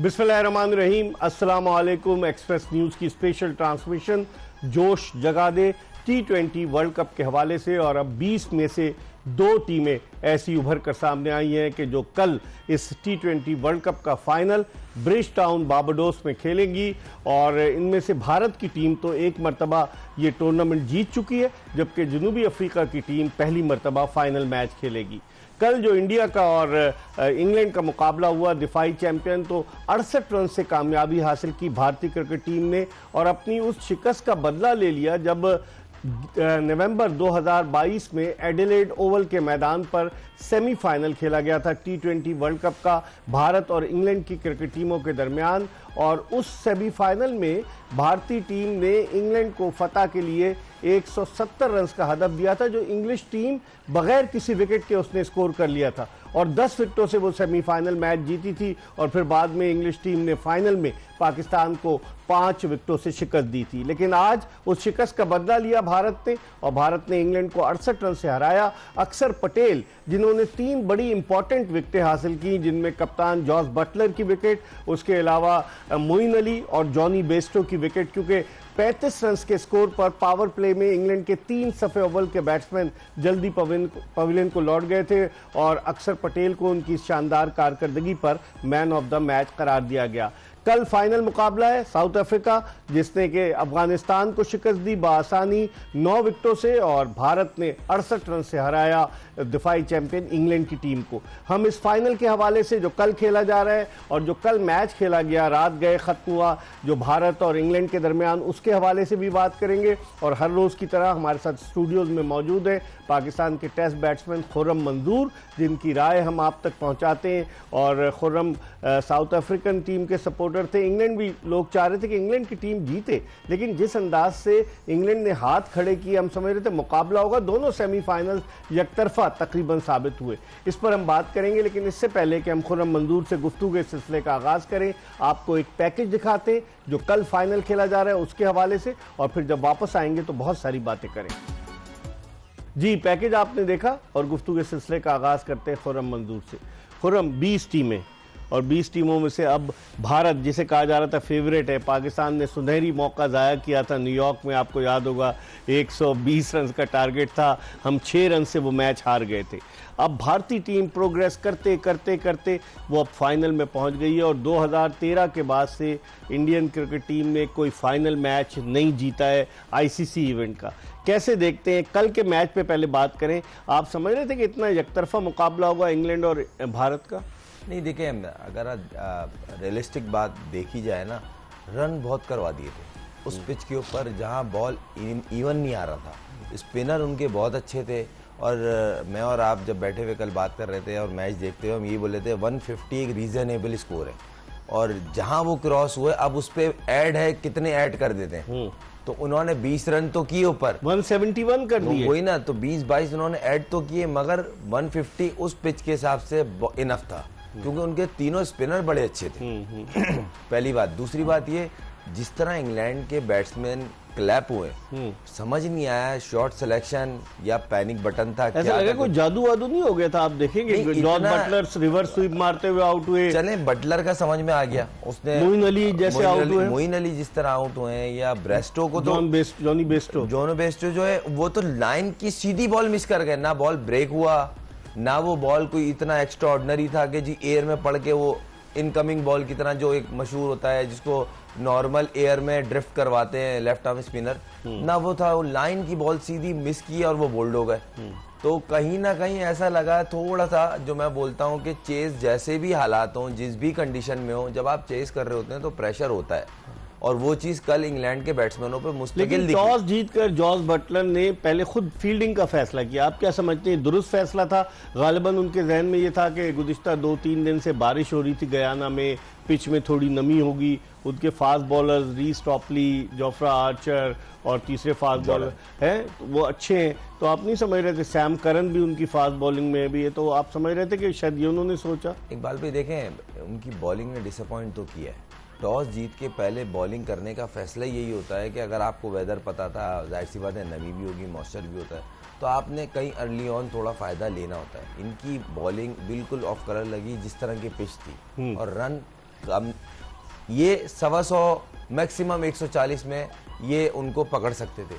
बिस्मिल्लाहिर्रहमानिर्रहीम, अस्सलाम वालेकुम। एक्सप्रेस न्यूज़ की स्पेशल ट्रांसमिशन जोश जगा दे T20 वर्ल्ड कप के हवाले से। और अब 20 में से 2 टीमें ऐसी उभर कर सामने आई हैं कि जो कल इस T20 वर्ल्ड कप का फाइनल ब्रिज टाउन बारबाडोस में खेलेंगी। और इनमें से भारत की टीम तो एक मरतबा ये टूर्नामेंट जीत चुकी है, जबकि जनूबी अफ्रीका की टीम पहली मरतबा फाइनल मैच खेलेगी। कल जो इंडिया का और इंग्लैंड का मुकाबला हुआ, दिफाई चैंपियन तो 68 रन से कामयाबी हासिल की भारतीय क्रिकेट टीम ने और अपनी उस शिकस्त का बदला ले लिया जब नवंबर 2022 में एडिलेड ओवल के मैदान पर सेमीफाइनल खेला गया था T20 वर्ल्ड कप का भारत और इंग्लैंड की क्रिकेट टीमों के दरमियान। और उस सेमीफाइनल में भारतीय टीम ने इंग्लैंड को फतह के लिए 170 रन का हदफ दिया था, जो इंग्लिश टीम बगैर किसी विकेट के उसने स्कोर कर लिया था और 10 विकेटों से वो सेमीफाइनल मैच जीती थी। और फिर बाद में इंग्लिश टीम ने फाइनल में पाकिस्तान को 5 विकेटों से शिकस्त दी थी। लेकिन आज उस शिकस्त का बदला लिया भारत ने और भारत ने इंग्लैंड को 68 रन से हराया। अक्षर पटेल, जिन्होंने 3 बड़ी इंपॉर्टेंट विकेटें हासिल की, जिनमें कप्तान जॉस बटलर की विकेट, उसके अलावा मोइन अली और जॉनी बेस्टो की विकेट, क्योंकि 35 रन के स्कोर पर पावर प्ले में इंग्लैंड के 3 सफे ओवल के बैट्समैन जल्दी पवेलियन को लौट गए थे और अक्षर पटेल को उनकी शानदार कारकर्दगी पर मैन ऑफ द मैच करार दिया गया। कल फाइनल मुकाबला है साउथ अफ्रीका, जिसने कि अफगानिस्तान को शिकस्त दी बासानी 9 विकेटों से और भारत ने 68 रन से हराया दिफाई चैंपियन इंग्लैंड की टीम को। हम इस फाइनल के हवाले से जो कल खेला जा रहा है और जो कल मैच खेला गया, रात गए खत्म हुआ, जो भारत और इंग्लैंड के दरमियान, उसके हवाले से भी बात करेंगे। और हर रोज़ की तरह हमारे साथ स्टूडियोज में मौजूद है पाकिस्तान के टेस्ट बैट्समैन खुर्रम मंजूर, जिनकी राय हम आप तक पहुँचाते हैं। और खुर्रम साउथ अफ्रीकन टीम के सपोर्टर थे। इंग्लैंड भी लोग चाह रहे थे कि इंग्लैंड की टीम जीते, लेकिन जिस अंदाज से इंग्लैंड ने हाथ खड़े किए, हम समझ रहे थे मुकाबला होगा। दोनों सेमीफाइनल यकतरफा तकरीबन साबित हुए। इस पर हम बात करेंगे, लेकिन इससे पहले कि हम खुर्रम मंजूर से गुफ्तगू के सिलसिले का आगाज़ करें, आपको एक पैकेज दिखाते हैं जो कल फाइनल खेला जा रहा है उसके हवाले से, और फिर जब वापस आएंगे तो बहुत सारी बातें करें। जी, पैकेज आपने देखा और गुफ्तगू के सिलसिले का आगाज़ करते हैं खुर्रम मंजूर से। खुर्रम, 20 टीमें और 20 टीमों में से अब भारत, जिसे कहा जा रहा था फेवरेट है, पाकिस्तान ने सुनहरी मौका ज़ाया किया था न्यूयॉर्क में, आपको याद होगा 120 रन का टारगेट था, हम 6 रन से वो मैच हार गए थे। अब भारतीय टीम प्रोग्रेस करते करते करते वो अब फाइनल में पहुंच गई है और 2013 के बाद से इंडियन क्रिकेट टीम ने कोई फाइनल मैच नहीं जीता है आईसीसी इवेंट का। कैसे देखते हैं कल के मैच पे? पहले बात करें, आप समझ रहे थे कि इतना यकतरफा मुकाबला होगा इंग्लैंड और भारत का? नहीं, देखिए, अगर रियलिस्टिक बात देखी जाए ना, रन बहुत करवा दिए थे उस पिच के ऊपर जहां बॉल इवन नहीं आ रहा था। स्पिनर उनके बहुत अच्छे थे और मैं और आप जब बैठे हुए कल बात कर रहे थे और मैच देखते हुए हम ये बोले थे 150 एक रीजनेबल स्कोर है, और जहां वो क्रॉस हुए अब उस पर ऐड है, कितने ऐड कर देते हैं, तो उन्होंने 20 रन तो किए ऊपर, 171 कर दिए, वही ना, तो 20-22 उन्होंने ऐड तो किए, मगर 150 उस पिच के हिसाब से इनफ था, क्योंकि उनके तीनों स्पिनर बड़े अच्छे थे। पहली बात। दूसरी बात ये, जिस तरह इंग्लैंड के बैट्समैन क्लैप हुए, समझ नहीं आया शॉट सिलेक्शन या पैनिक बटन था, ऐसा लगा कोई जादू वादू नहीं हो गया था। आप देखेंगे जॉस बटलर रिवर्स स्वीप मारते हुए आउट हुए, चले बटलर का समझ में आ गया, उसने मोइन अली जैसे आउट हुए, मोइन अली जिस तरह आउट हुए हैं, या ब्रेस्टो को तो जॉनी बेस्टो जो है वो तो लाइन की सीधी बॉल मिस कर गए, ना बॉल ब्रेक हुआ, ना वो बॉल कोई इतना एक्स्ट्रा ऑर्डिनरी था कि जी एयर में पड़ के वो इनकमिंग बॉल की तरह, जो एक मशहूर होता है जिसको नॉर्मल एयर में ड्रिफ्ट करवाते हैं लेफ्ट आर्म स्पिनर, ना वो था, वो लाइन की बॉल सीधी मिस की और वो बोल्ड हो गए। तो कहीं ना कहीं ऐसा लगा थोड़ा सा, जो मैं बोलता हूं कि चेस जैसे भी हालात हों, जिस भी कंडीशन में हो, जब आप चेस कर रहे होते हैं तो प्रेशर होता है, और वो चीज कल इंग्लैंड के बैट्समैनों पे मुस्तकिल दिखी। टॉस जीतकर जॉस बटलर ने पहले खुद फील्डिंग का फैसला किया। आप क्या समझते हैं, दुरुस्त फैसला था? गालिबन उनके जहन में ये था कि गुज़िश्ता 2-3 दिन से बारिश हो रही थी गयाना में, पिच में थोड़ी नमी होगी, उनके fast bowlers Reece Topley, Jofra Archer और तीसरे फास्ट बॉलर हैं वो अच्छे हैं, तो आप नहीं समझ रहे थे? सैम करन भी उनकी फास्ट बॉलिंग में भी है, तो आप समझ रहे थे कि शायद ये उन्होंने सोचा? इकबाल भाई देखें, उनकी बॉलिंग ने डिसअपॉइंट तो किया है। टॉस जीत के पहले बॉलिंग करने का फैसला यही होता है कि अगर आपको वेदर पता था, जाहिर सी बात है नमी भी होगी, मॉइस्चर भी होता है, तो आपने कहीं अर्ली ऑन थोड़ा फ़ायदा लेना होता है। इनकी बॉलिंग बिल्कुल ऑफ कलर लगी, जिस तरह की पिच थी, और रन ये 125 मैक्सिमम 140 में ये उनको पकड़ सकते थे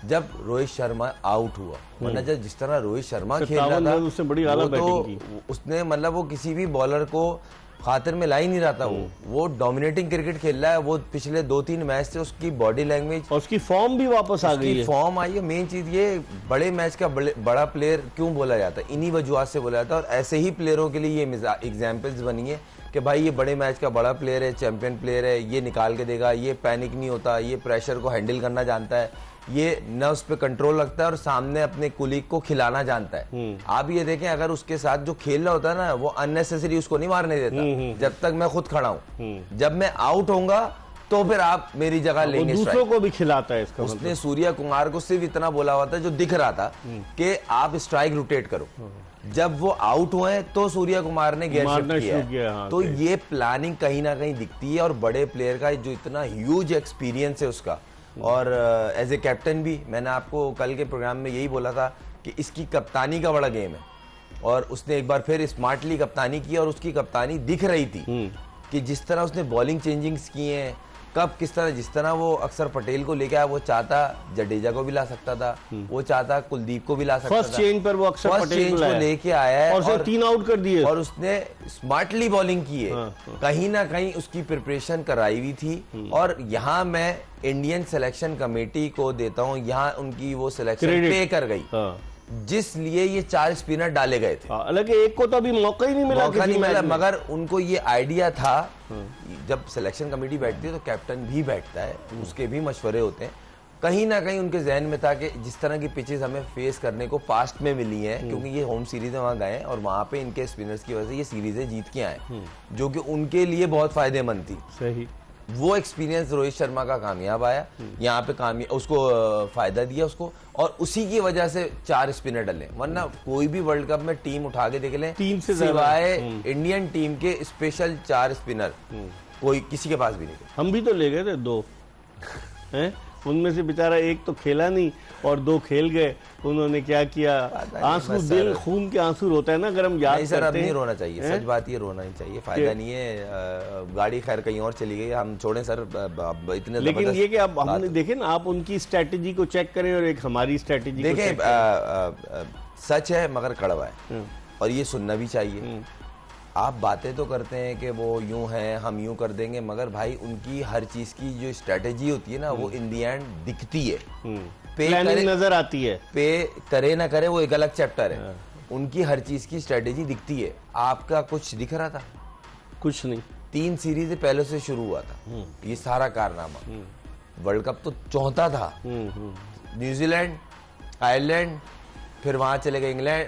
जब रोहित शर्मा आउट हुआ। वरना जब जिस तरह रोहित शर्मा खेल रहा था उससे बड़ी आला बैटिंग की। उसने मतलब वो किसी भी बॉलर को खातिर में ला ही नहीं रहा था। वो डोमिनेटिंग क्रिकेट खेल रहा है। वो पिछले 2-3 मैच से उसकी बॉडी लैंग्वेज और उसकी फॉर्म भी वापस आ गई है। फॉर्म आई है। मेन चीज ये बड़े मैच का बड़ा प्लेयर क्यों बोला जाता है, इन्हीं वजूहत से बोला जाता है। और ऐसे ही प्लेयरों के लिए ये एग्जाम्पल्स बनी है कि भाई ये बड़े मैच का बड़ा प्लेयर है, चैंपियन प्लेयर है, ये निकाल के देगा, ये पैनिक नहीं होता, ये प्रेशर को हैंडल करना जानता है, ये नर्व्स पे कंट्रोल रखता है और सामने अपने कुलीग को खिलाना जानता है। आप ये देखें, अगर उसके साथ जो खेल रहा होता है ना, वो अननेसेसरी उसको नहीं मारने देता जब तक मैं खुद खड़ा हूं। जब मैं आउट होऊंगा तो फिर आप मेरी जगह लेंगे। दूसरों को भी खिलाता है इसका उसने सूर्या कुमार को सिर्फ इतना बोला हुआ था जो दिख रहा था कि आप स्ट्राइक रोटेट करो। जब वो आउट हुए तो सूर्या कुमार ने गेयर शिफ्ट किया। हाँ, तो ये प्लानिंग कहीं ना कहीं दिखती है। और बड़े प्लेयर का जो इतना ह्यूज एक्सपीरियंस है उसका, और एज ए कैप्टन भी मैंने आपको कल के प्रोग्राम में यही बोला था कि इसकी कप्तानी का बड़ा गेम है। और उसने एक बार फिर स्मार्टली कप्तानी की और उसकी कप्तानी दिख रही थी कि जिस तरह उसने बॉलिंग चेंजिंग्स किए हैं, कब किस तरह, जिस तरह वो अक्सर पटेल को लेके आया, वो चाहता जडेजा को भी ला सकता था, वो चाहता कुलदीप को भी ला सकता था। फर्स्ट चेंज पर वो अक्सर पटेल को लेके आया है और 3 आउट कर दिए और उसने स्मार्टली बॉलिंग की है। कहीं ना कहीं उसकी प्रिपरेशन कराई हुई थी। और यहाँ मैं इंडियन सिलेक्शन कमेटी को देता हूँ, यहाँ उनकी वो सिलेक्शन पे कर गई जिस लिए ये 4 स्पिनर डाले गए थे। हालांकि एक को तो अभी मौका ही नहीं मिला, मगर उनको ये आइडिया था। जब सिलेक्शन कमेटी बैठती है तो कैप्टन भी बैठता है, उसके भी मशवरे होते हैं। कहीं ना कहीं उनके जहन में था कि जिस तरह की पिचेस हमें फेस करने को पास्ट में मिली हैं, क्योंकि ये होम सीरीज में वहां गए और वहां पे इनके स्पिनर्स की वजह से ये सीरीजें जीत के आए, जो कि उनके लिए बहुत फायदेमंद थी। सही। वो एक्सपीरियंस रोहित शर्मा का कामयाब आया, यहाँ पे उसको फायदा दिया उसको, और उसी की वजह से 4 स्पिनर डले। वरना कोई भी वर्ल्ड कप में टीम उठा के देख लें, 3 से सिवाय इंडियन टीम के स्पेशल 4 स्पिनर कोई किसी के पास भी नहीं थे। हम भी तो ले गए थे 2 हैं, उनमें से बेचारा एक तो खेला नहीं और 2 खेल गए। उन्होंने क्या किया, आंसू दिल खून के आंसू रोता है ना अगर हम याद करते हैं। अब नहीं रोना चाहिए, सच बात ये रोना नहीं चाहिए, फायदा नहीं है। गाड़ी खैर कहीं और चली गई, हम छोड़ें सर इतने। लेकिन ये कि अब हमने देखे ना, आप उनकी स्ट्रेटेजी को चेक करें और एक हमारी स्ट्रेटेजी देखें। सच है मगर कड़वा है और ये सुनना भी चाहिए। आप बातें तो करते हैं कि वो यूं है, हम यूं कर देंगे, मगर भाई उनकी हर चीज की जो स्ट्रेटेजी होती है ना, वो इन दी एंड दिखती है, पे करे नजर आती है। पे करे ना करे वो एक अलग चैप्टर है। उनकी हर चीज की स्ट्रेटेजी दिखती है। आपका कुछ दिख रहा था? कुछ नहीं। 3 सीरीज पहले से शुरू हुआ था ये सारा कारनामा। वर्ल्ड कप तो चौथा था। न्यूजीलैंड, आयरलैंड, फिर वहां चले गए इंग्लैंड,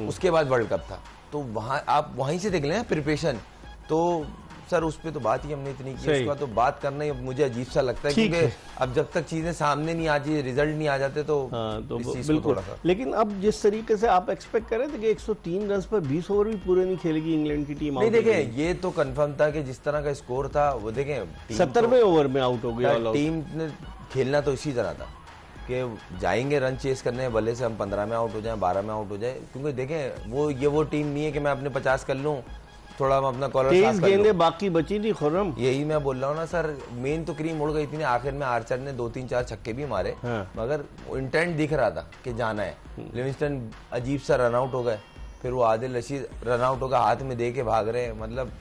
उसके बाद वर्ल्ड कप था। तो वहां आप वहीं से देख लें प्रिपरेशन। तो सर उस पे तो बात ही हमने इतनी की, उसका तो बात करना ही मुझे अजीब सा लगता है, क्योंकि अब जब तक चीजें सामने नहीं आ जाती, रिजल्ट नहीं आ जाते, तो बिल्कुल। लेकिन अब जिस तरीके से आप एक्सपेक्ट कर रहे थे कि 103 रन पर 20 ओवर भी पूरे नहीं खेलेगी इंग्लैंड की टीम, नहीं देखें ये तो कंफर्म था कि जिस तरह का स्कोर था वो देखें 70वें ओवर में आउट हो गया। टीम ने खेलना तो इसी तरह था कि जाएंगे रन चेस करने, भले से हम 15 में आउट हो जाए, 12 में आउट हो जाए, क्योंकि देखें वो टीम नहीं है कि मैं अपने 50 कर लूं, थोड़ा मैं अपना कॉलर 23 गेंदें बाकी बची थी खुर्रम। यही मैं बोल रहा हूँ ना सर, मेन तो क्रीम उड़ गई थी ना। आखिर में आर्चर ने 2-3-4 छक्के भी मारे, मगर इंटेंट दिख रहा था कि जाना है। लिविंगस्टन अजीब सा रन आउट हो गए, फिर वो आदिल रशीद रन आउट होगा, हाथ में दे के भाग रहे हैं, मतलब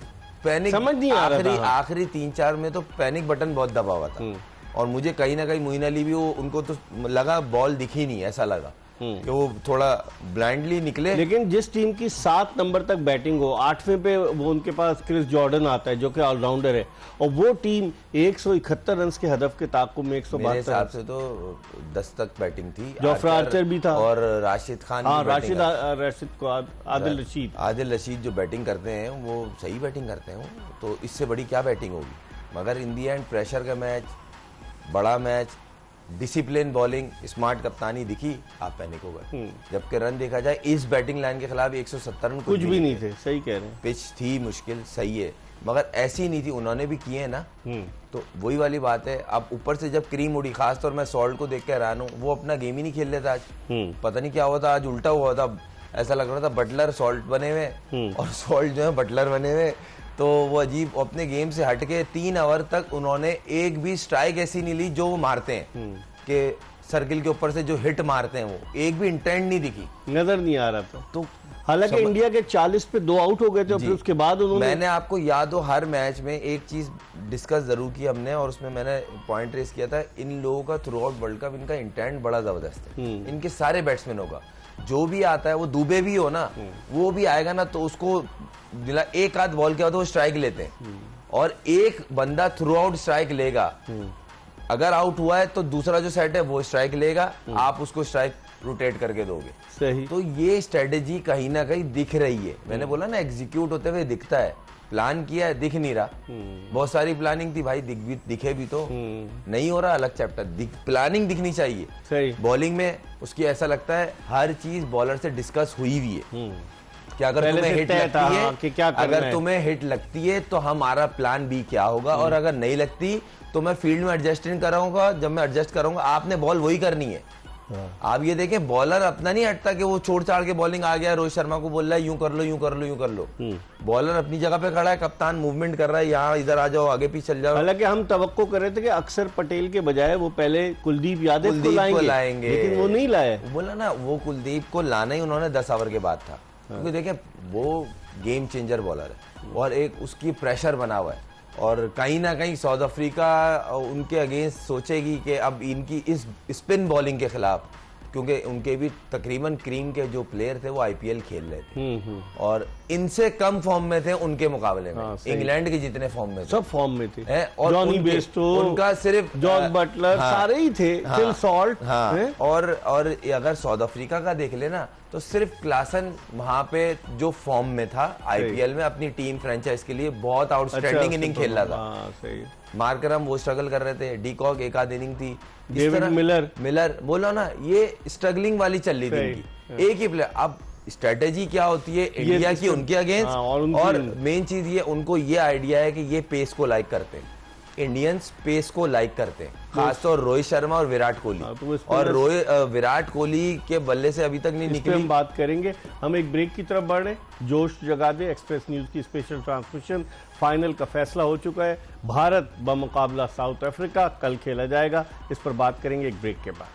पैनिक समझ नहीं आ रहा था। आखिरी 3-4 में तो पैनिक बटन बहुत दबा हुआ था। और मुझे कहीं ना कहीं मोइन अली भी उनको तो लगा बॉल दिखी नहीं, ऐसा लगा कि वो थोड़ा ब्लाइंडली निकले। लेकिन जिस टीम की 7 नंबर तक बैटिंग हो, 8वें पे वो उनके पास क्रिस जॉर्डन आता है जो कि ऑलराउंडर है, और वो टीम 171 रन के हदफ के ताक़ुब में 172 मेरे हिसाब से तो 10 तक बैटिंग थी। जोफ्रा आर्चर भी था और राशिद खान, राशिद को आदिल रशीद जो बैटिंग करते हैं वो सही बैटिंग करते हैं, तो इससे बड़ी क्या बैटिंग होगी। मगर इन दी एंड प्रेशर का मैच, बड़ा मैच, डिसिप्लिन बॉलिंग, स्मार्ट कप्तानी दिखी, आप पैनिक हो गए। जबकि रन देखा जाए इस बैटिंग लाइन के खिलाफ 170 रन कुछ भी नहीं थे। सही कह रहे हैं, पिच थी मुश्किल, सही है, मगर ऐसी नहीं थी। उन्होंने भी किए ना, तो वही वाली बात है। अब ऊपर से जब क्रीम उड़ी, खासतौर मैं सॉल्ट को देख के हैरान हूँ, वो अपना गेम ही नहीं खेल लेता आज। पता नहीं क्या हुआ था, आज उल्टा हुआ था। ऐसा लग रहा था बटलर सॉल्ट बने हुए और सॉल्ट जो है बटलर बने हुए। तो वो अजीब अपने गेम से हटके 3 ओवर तक उन्होंने एक भी स्ट्राइक ऐसी नहीं ली जो वो मारते हैं कि सर्किल के ऊपर से जो हिट मारते हैं, वो एक भी इंटेंट नहीं दिखी, नजर नहीं आ रहा था। तो हालांकि इंडिया के 40 पे 2 आउट हो गए थे और फिर उसके बाद उन्होंने, मैंने आपको याद हो हर मैच में एक चीज डिस्कस जरूर की हमने, और उसमें मैंने पॉइंट रेस किया था, इन लोगों का थ्रू आउट वर्ल्ड कप इनका इंटेंट बड़ा जबरदस्त है। इनके सारे बैट्समैनों का जो भी आता है, वो दुबे भी हो ना, वो भी आएगा ना तो उसको एक आध बॉल के बाद वो स्ट्राइक लेते हैं, और एक बंदा थ्रू आउट स्ट्राइक लेगा, अगर आउट हुआ है तो दूसरा जो सेट है वो स्ट्राइक लेगा, आप उसको स्ट्राइक रोटेट करके दोगे। सही। तो ये स्ट्रेटेजी कहीं ना कहीं दिख रही है, मैंने बोला ना एग्जीक्यूट होते हुए दिखता है, प्लान किया है दिख नहीं रहा। बहुत सारी प्लानिंग थी भाई, दिखे भी तो नहीं हो रहा, अलग चैप्टर। प्लानिंग दिखनी चाहिए। सही। बॉलिंग में उसकी ऐसा लगता है हर चीज बॉलर से डिस्कस हुई हुई है कि अगर तुम्हें हिट लगती है, कि क्या अगर तुम्हें हिट लगती है तो हमारा प्लान बी क्या होगा, और अगर नहीं लगती तो मैं फील्ड में एडजस्टिंग कराऊंगा, जब मैं एडजस्ट करूंगा आपने बॉल वही करनी है। आप ये देखें बॉलर अपना नहीं हटता कि वो छोड़ छाड़ के बॉलिंग आ गया, रोहित शर्मा को बोल रहा है यूं कर लो यूं कर लो यूं कर लो, बॉलर अपनी जगह पे खड़ा है, कप्तान मूवमेंट कर रहा है, यहाँ इधर आ जाओ, आगे पीछे चल जाओ। हालांकि हम तवक्को कर रहे थे कि अक्षर पटेल के बजाय वो पहले कुलदीप यादव को लाएंगे, लेकिन वो नहीं लाए। बोला ना वो कुलदीप को लाना ही उन्होंने 10 ओवर के बाद था, क्योंकि देखें वो गेम चेंजर बॉलर है और एक उसकी प्रेशर बना हुआ है, और कहीं ना कहीं साउथ अफ्रीका उनके अगेंस्ट सोचेगी कि अब इनकी इस स्पिन बॉलिंग के खिलाफ, क्योंकि उनके भी तकरीबन क्रीम के जो प्लेयर थे वो आईपीएल खेल रहे थे और इनसे कम फॉर्म में थे उनके मुकाबले में। इंग्लैंड के जितने फॉर्म में थे, सब फॉर्म में थे, और जॉनी बेस्टो, उनका सिर्फ जॉर्ज बटलर, सारे ही थे, फिल सॉल्ट। और अगर साउथ अफ्रीका का देख लेना तो सिर्फ क्लासन वहां पे जो फॉर्म में था आईपीएल में, अपनी टीम फ्रेंचाइज के लिए बहुत आउटस्टैंडिंग इनिंग खेल रहा था। मार्करम वो स्ट्रगल कर रहे थे, डीकॉक एक आध इनिंग थी, डेविड मिलर बोला ना, ये स्ट्रगलिंग वाली चल रही थी इनकी, एक ही प्लेयर। अब स्ट्रेटेजी क्या होती है इंडिया की उनके अगेंस्ट, और मेन चीज ये उनको ये आइडिया है कि ये पेस को लाइक करते हैं, इंडियंस पेस को लाइक करते हैं, खासतौर रोहित शर्मा और विराट कोहली। और विराट कोहली के बल्ले से अभी तक नहीं निकली। हम बात करेंगे, हम एक ब्रेक की तरफ बढ़ रहे हैं। जोश जगा दे एक्सप्रेस न्यूज की स्पेशल ट्रांसमिशन, फाइनल का फैसला हो चुका है, भारत बमुकाबला साउथ अफ्रीका कल खेला जाएगा। इस पर बात करेंगे एक ब्रेक के बाद।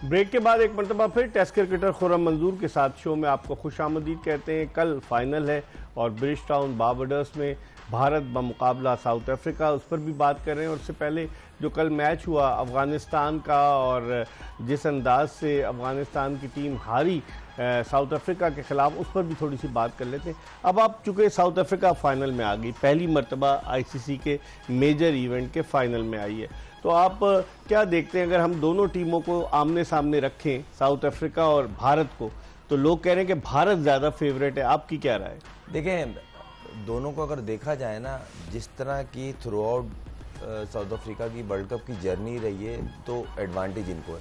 ब्रेक के बाद एक मरतबा फिर टेस्ट क्रिकेटर खुर्रम मंजूर के साथ शो में आपको खुशामदीद कहते हैं। कल फाइनल है और ब्रिज टाउन बारबाडोस में भारत बमुकाबला साउथ अफ्रीका, उस पर भी बात कर रहे हैं। और उससे पहले जो कल मैच हुआ अफगानिस्तान का, और जिस अंदाज से अफगानिस्तान की टीम हारी साउथ अफ्रीका के खिलाफ, उस पर भी थोड़ी सी बात कर लेते हैं। अब आप चूँकि साउथ अफ्रीका फाइनल में आ गई, पहली मरतबा आईसीसी के मेजर इवेंट के फाइनल में आई है, तो आप क्या देखते हैं अगर हम दोनों टीमों को आमने सामने रखें, साउथ अफ्रीका और भारत को, तो लोग कह रहे हैं कि भारत ज़्यादा फेवरेट है, आपकी क्या राय? देखें दोनों को अगर देखा जाए ना, जिस तरह की थ्रू आउट साउथ अफ्रीका की वर्ल्ड कप की जर्नी रही है, तो एडवांटेज इनको है।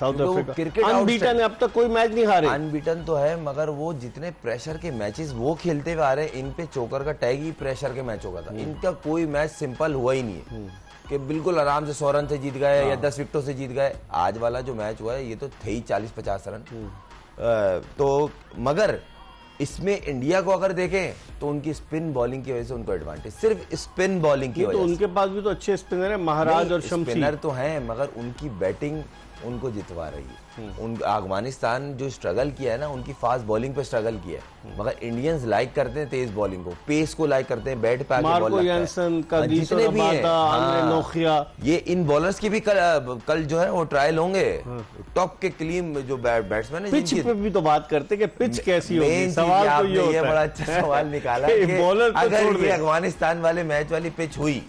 साउथ अफ्रीका क्रिकेट अनबीटन है, अब तक कोई मैच नहीं हारे। अनबीटन तो है, मगर वो जितने प्रेशर के मैचेस वो खेलते हुए आ रहे हैं, इन पे चोकर का टैग ही प्रेशर के मैच होगा था। इनका कोई मैच सिंपल हुआ ही नहीं है कि बिल्कुल आराम से 100 रन से जीत गए या 10 विकेटों से जीत गए। आज वाला जो मैच हुआ है ये तो थे ही 40-50 रन। तो मगर इसमें इंडिया को अगर देखें तो उनकी स्पिन बॉलिंग की वजह से उनको एडवांटेज, सिर्फ स्पिन बॉलिंग की वजह से। तो उनके पास भी तो अच्छे स्पिनर है, महाराज और शमसी। स्पिनर तो हैं, मगर उनकी बैटिंग उनको जितवा रही है। अफगानिस्तान जो स्ट्रगल किया है ना, उनकी फास्ट बॉलिंग पे स्ट्रगल किया है, मगर इंडियंस लाइक करते हैं तेज बॉलिंग को, पेस को लाइक करते हैं, बैट पे आके बॉल लगता है। जितने भी हैं, ये इन बॉलर्स की भी कल जो है वो ट्रायल होंगे। टॉप के क्लीन जो बैट्समैन है, पिच पे भी तो बात करते कि पिच कैसी होगी, सवाल तो ये होता है। ये बड़ा अच्छा सवाल निकाला कि अगर ये अफगानिस्तान वाले मैच वाली पिच हुई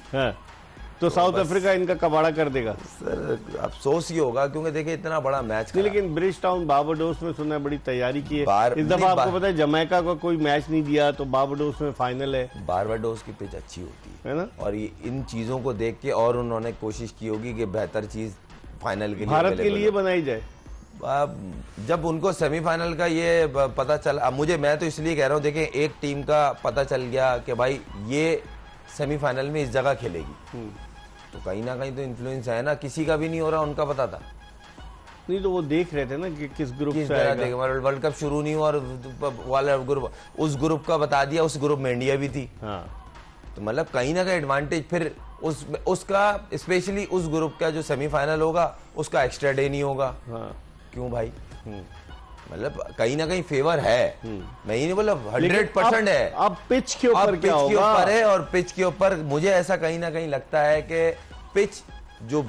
तो साउथ अफ्रीका इनका कबाड़ा कर देगा। सर अफसोस ही होगा, क्योंकि देखिए इतना बड़ा मैच। लेकिन ब्रिज टाउन बारबाडोस में सुना है बड़ी तैयारी की है इस दफा। आपको पता है जमैका को कोई मैच नहीं दिया, तो बारबाडोस में फाइनल है। बारबाडोस की पिच अच्छी होती है ना, और ये इन चीजों को देख के और उन्होंने कोशिश की होगी कि बेहतर चीज फाइनल के लिए भारत के लिए बनाई जाए। जब उनको सेमीफाइनल का ये पता चला, मैं तो इसलिए कह रहा हूँ, देखें एक टीम का पता चल गया कि भाई ये सेमीफाइनल में इस जगह खेलेगी, तो कहीं ना कहीं तो इन्फ्लुएंस है ना, किसी का भी नहीं हो रहा, उनका पता था। नहीं तो वो देख रहे थे ना कि किस ग्रुप किस से तरह आएगा। देखें, वर्ल्ड कप शुरू नहीं हुआ और वाला ग्रुप, उस ग्रुप का बता दिया, उस ग्रुप में इंडिया भी थी। हाँ तो मतलब कहीं ना कहीं एडवांटेज फिर उसका स्पेशली उस ग्रुप का जो सेमीफाइनल होगा उसका एक्स्ट्रा डे नहीं होगा। हाँ। क्यों भाई? मतलब कहीं ना कहीं फेवर है, मैं ये नहीं बोला 100% है। अब पिच के ऊपर क्या पिच के होगा? ऊपर है, और पिच के ऊपर मुझे ऐसा कहीं ना कहीं लगता है कि पिच जो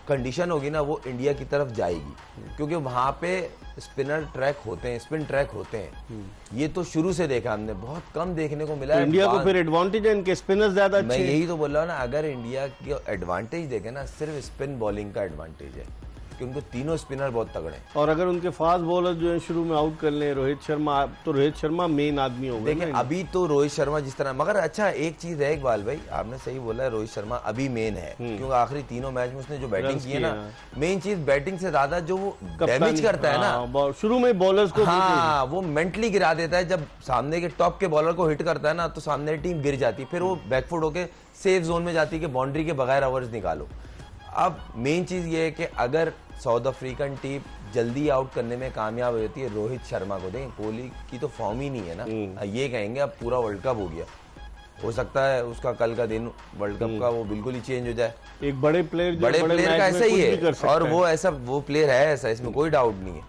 कंडीशन होगी ना वो इंडिया की तरफ जाएगी, क्योंकि वहां पे स्पिनर ट्रैक होते हैं, स्पिन ट्रैक होते हैं। ये तो शुरू से देखा हमने, बहुत कम देखने को मिला तो है। इंडिया को फिर एडवांटेज है, इनके स्पिनर्स ज्यादा मैं अच्छे हैं। यही तो बोल रहा हूँ ना, अगर इंडिया की एडवांटेज देखे ना, सिर्फ स्पिन बॉलिंग का एडवांटेज है, कि उनको तीनों स्पिनर बहुत तगड़े हैं। और अगर उनके फास्ट बॉलर जो है शुरू में आउट कर लें रोहित शर्मा, तो रोहित शर्मा मेन आदमी होगा। देखिए अभी तो रोहित शर्मा जिस तरह, मगर अच्छा एक चीज है इकबाल भाई, आपने सही बोला है, रोहित शर्मा अभी मेन है, क्योंकि आखिरी तीनों मैच में उसने जो बैटिंग की है ना, मेन चीज बैटिंग से ज्यादा जो वो डैमेज करता है ना, शुरू में बॉलर्स को, हाँ वो मेंटली गिरा देता है। जब सामने के टॉप के बॉलर को हिट करता है ना, तो सामने टीम गिर जाती है, फिर वो बैकफुट होके सेफ जोन में जाती है कि बाउंड्री के बगैर ओवर्स निकालो। अब मेन चीज ये है कि अगर साउथ अफ्रीकन टीम जल्दी आउट करने में कामयाब होती है रोहित शर्मा को, देखें कोहली की तो फॉर्म ही नहीं है ना, ये कहेंगे अब पूरा वर्ल्ड कप हो गया, हो सकता है उसका कल का दिन वर्ल्ड कप का वो बिल्कुल ही चेंज हो जाए। एक बड़े प्लेयर का ऐसा ही है, और वो प्लेयर है ऐसा, इसमें कोई डाउट नहीं है।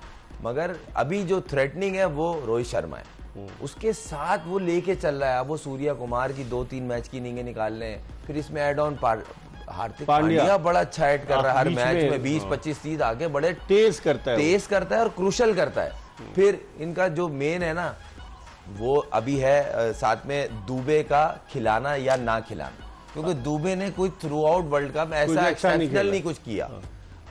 मगर अभी जो थ्रेटनिंग है वो रोहित शर्मा है, उसके साथ वो लेके चल रहा है। अब वो सूर्या कुमार की 2-3 मैच की इनिंगें निकाल रहे हैं, फिर इसमें एड ऑन हार्दिक पांड्या बड़ा अच्छा हिट कर रहा है, हर मैच में 20-25-30 आगे बड़े तेज करता है और क्रूशल करता है। फिर इनका जो मेन है ना, वो अभी है साथ में दुबे का खिलाना या ना खिलाना, क्योंकि दुबे ने कोई थ्रू आउट वर्ल्ड कप ऐसा एक्सेप्शनल नहीं कुछ किया।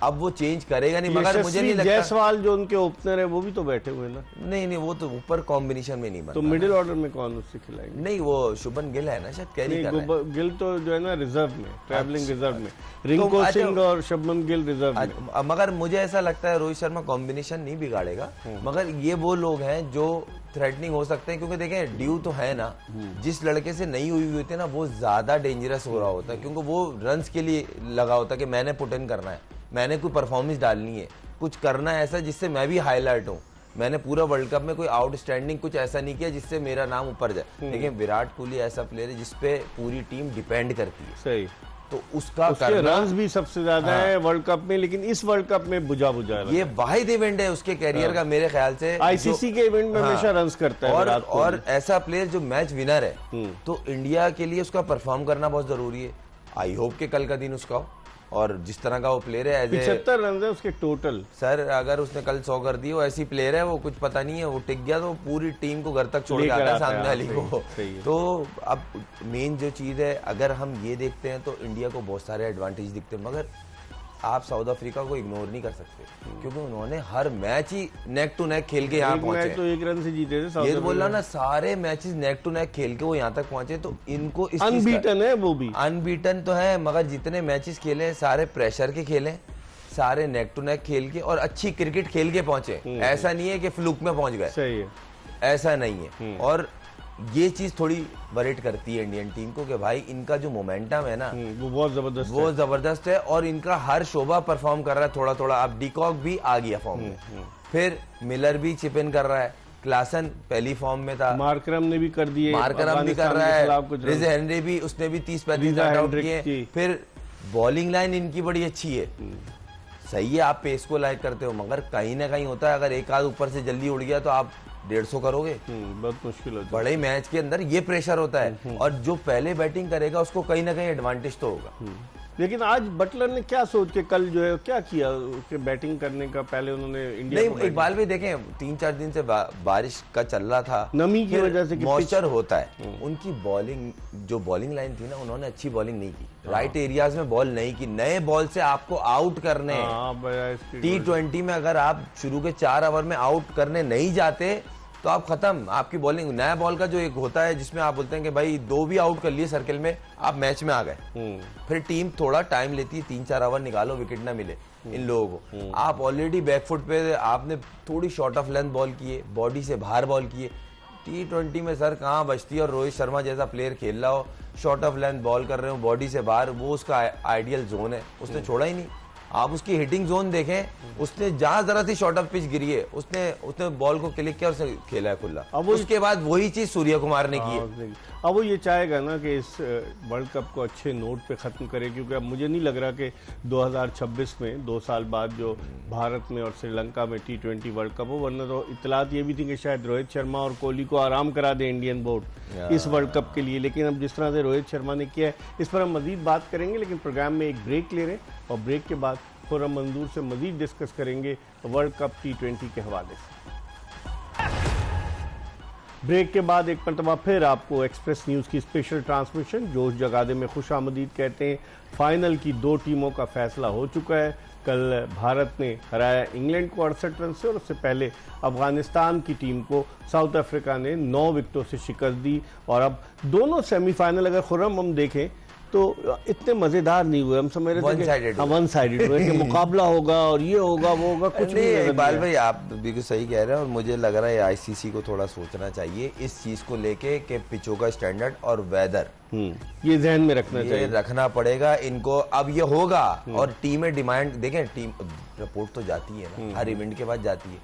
अब वो चेंज करेगा नहीं, मगर मुझे नहीं लगता। जायसवाल जो उनके ओपनर है वो भी तो बैठे हुए ना। नहीं वो तो ऊपर कॉम्बिनेशन में नहीं बना। तो मिडिल ऑर्डर में कौन उससे खिलाएंगे? नहीं वो शुभन गिल है ना, शायद कैरी कर रहा है। गिल तो जो है ना रिजर्व में, ट्रैवलिंग रिजर्व में, रिंकू सिंह और शुभमन गिल रिजर्व में। मगर मुझे ऐसा लगता है रोहित शर्मा कॉम्बिनेशन नहीं बिगाड़ेगा, मगर ये वो लोग हैं जो थ्रेटनिंग हो सकते हैं, क्योंकि देखें ड्यू तो है ना, जिस लड़के से नहीं हुई होती है ना वो ज्यादा डेंजरस हो रहा होता है, क्योंकि वो रन्स के लिए लगा होता है कि मैंने पुट इन करना है, मैंने कोई परफॉर्मेंस डालनी है, कुछ करना है ऐसा जिससे मैं भी हाईलाइट हूँ। मैंने पूरा वर्ल्ड कप में कोई आउटस्टैंडिंग कुछ ऐसा नहीं किया जिससे मेरा नाम ऊपर जाए। लेकिन विराट कोहली ऐसा प्लेयर है जिसपे पूरी टीम डिपेंड करती है। सही, तो उसका रन्स भी सबसे ज्यादा है वर्ल्ड कप में, लेकिन इस वर्ल्ड कप में बुझा ये वाहिद इवेंट है उसके कैरियर का मेरे ख्याल से। आईसीसी के इवेंट में हमेशा रन्स करता है और ऐसा प्लेयर जो मैच विनर है, तो इंडिया के लिए उसका परफॉर्म करना बहुत जरूरी है। आई होप के कल का दिन उसका हो, और जिस तरह का वो प्लेयर है, 75 रन है उसके टोटल। सर अगर उसने कल 100 कर दिए, वो ऐसी प्लेयर है, वो कुछ पता नहीं है, वो टिक गया तो पूरी टीम को घर तक छोड़ के आता है सामने वाली को। तो अब मेन जो चीज है, अगर हम ये देखते हैं तो इंडिया को बहुत सारे एडवांटेज दिखते हैं, मगर आप साउथ अफ्रीका को इग्नोर नहीं कर सकते, क्योंकि उन्होंने हर match he neck to neck खेल के यहाँ पहुंचे। तो 1 रन से जीते थे, ये तो बोल रहा ना, सारे मैचेस नेक टू नेक खेल के वो यहाँ तक पहुंचे, तो इनको अनबीटन है, वो भी अनबीटन तो है, मगर जितने मैचेस खेले सारे प्रेशर के खेले, सारे नेक टू नेक खेल के और अच्छी क्रिकेट खेल के पहुंचे। ऐसा नहीं है कि फ्लूक में पहुंच गए, सही है, ऐसा नहीं है। और ये चीज थोड़ी वरीड करती है इंडियन टीम को कि भाई इनका जो मोमेंटम है ना वो बहुत जबरदस्त है, और इनका हर शोबा परफॉर्म कर रहा है थोड़ा थोड़ा। अब डिकॉक भी आ गया फॉर्म में, फिर मिलर भी चिप इन कर रहा है, क्लासन पहली फॉर्म में था, मार्करम ने भी कर दिए, मार्करम भी कर रहा है, रिज हेनरी भी, उसने भी 30-35 रन आउट किए। फिर बॉलिंग लाइन इनकी बड़ी अच्छी है, सही है, आप पेस को लाइक करते हो, मगर कहीं ना कहीं होता है अगर एक आध ऊपर से जल्दी उड़ गया तो आप 150 करोगे, बहुत मुश्किल होता है। बड़े मैच के अंदर ये प्रेशर होता है, और जो पहले बैटिंग करेगा उसको कहीं ना कहीं एडवांटेज तो होगा। लेकिन आज बटलर ने क्या सोच के कल जो है क्या किया, उसके बैटिंग करने का पहले उन्होंने इंडिया नहीं, इकबाल भी देखें 3-4 दिन से बारिश का चल रहा था, नमी की वजह से मॉइस्चर होता है। उनकी बॉलिंग, जो बॉलिंग लाइन थी ना, उन्होंने अच्छी बॉलिंग नहीं की, राइट एरियाज में बॉल नहीं की। नए बॉल से आपको आउट करने, T20 में अगर आप शुरू के 4 ओवर में आउट करने नहीं जाते तो आप खत्म, आपकी बॉलिंग। नया बॉल का जो एक होता है जिसमें आप बोलते हैं कि भाई 2 भी आउट कर लिए सर्कल में, आप मैच में आ गए। फिर टीम थोड़ा टाइम लेती है, 3-4 ओवर निकालो, विकेट ना मिले इन लोगों को। आप ऑलरेडी बैकफुट पे, आपने थोड़ी शॉर्ट ऑफ लेंथ बॉल किए, बॉडी से बाहर बॉल किए। T20 में सर कहाँ बचती है, और रोहित शर्मा जैसा प्लेयर खेल रहा हो, शॉर्ट ऑफ लेंथ बॉल कर रहे हो, बॉडी से बाहर, वो उसका आइडियल जोन है, उसने छोड़ा ही नहीं। आप उसकी हिटिंग जोन देखें, उसने जहां जरा सी शॉर्ट ऑफ पिच गिरी है, उसने बॉल को क्लिक किया और उसने खेला है खुला। अब उसके बाद वही चीज सूर्य कुमार ने की है। अब वो ये चाहेगा ना कि इस वर्ल्ड कप को अच्छे नोट पे ख़त्म करे, क्योंकि अब मुझे नहीं लग रहा कि 2026 में 2 साल बाद जो भारत में और श्रीलंका में T20 वर्ल्ड कप हो, वरना तो इत्तलात ये भी थी कि शायद रोहित शर्मा और कोहली को आराम करा दे इंडियन बोर्ड इस वर्ल्ड कप के लिए। लेकिन अब जिस तरह से रोहित शर्मा ने किया है, इस पर हम मज़ीद बात करेंगे, लेकिन प्रोग्राम में एक ब्रेक ले रहे हैं और ब्रेक के बाद खुर्रम मंजूर से मज़ीद डिस्कस करेंगे वर्ल्ड कप T20 के हवाले से। ब्रेक के बाद एक मरतबा फिर आपको एक्सप्रेस न्यूज़ की स्पेशल ट्रांसमिशन जोश जगादे में खुश आमदीद कहते हैं। फाइनल की 2 टीमों का फैसला हो चुका है। कल भारत ने हराया इंग्लैंड को 68 रन से और उससे पहले अफगानिस्तान की टीम को साउथ अफ्रीका ने 9 विकेटों से शिकस्त दी। और अब दोनों सेमीफाइनल अगर खुर्रम हम देखें तो इतने मजेदार नहीं हुए, हम समझ रहे थे वन साइडेड हुए कि मुकाबला होगा और ये होगा वो होगा, कुछ नहीं। इकबाल भाई आप बिल्कुल सही कह रहे हैं और मुझे लग रहा है आईसीसी को थोड़ा सोचना चाहिए इस चीज को लेके कि पिचों का स्टैंडर्ड और वेदर ये जहन में रखना चाहिए, रखना पड़ेगा इनको। अब ये होगा और टीमें डिमांड देखें, टीम रिपोर्ट तो जाती है ना, हर इवेंट के बाद जाती है,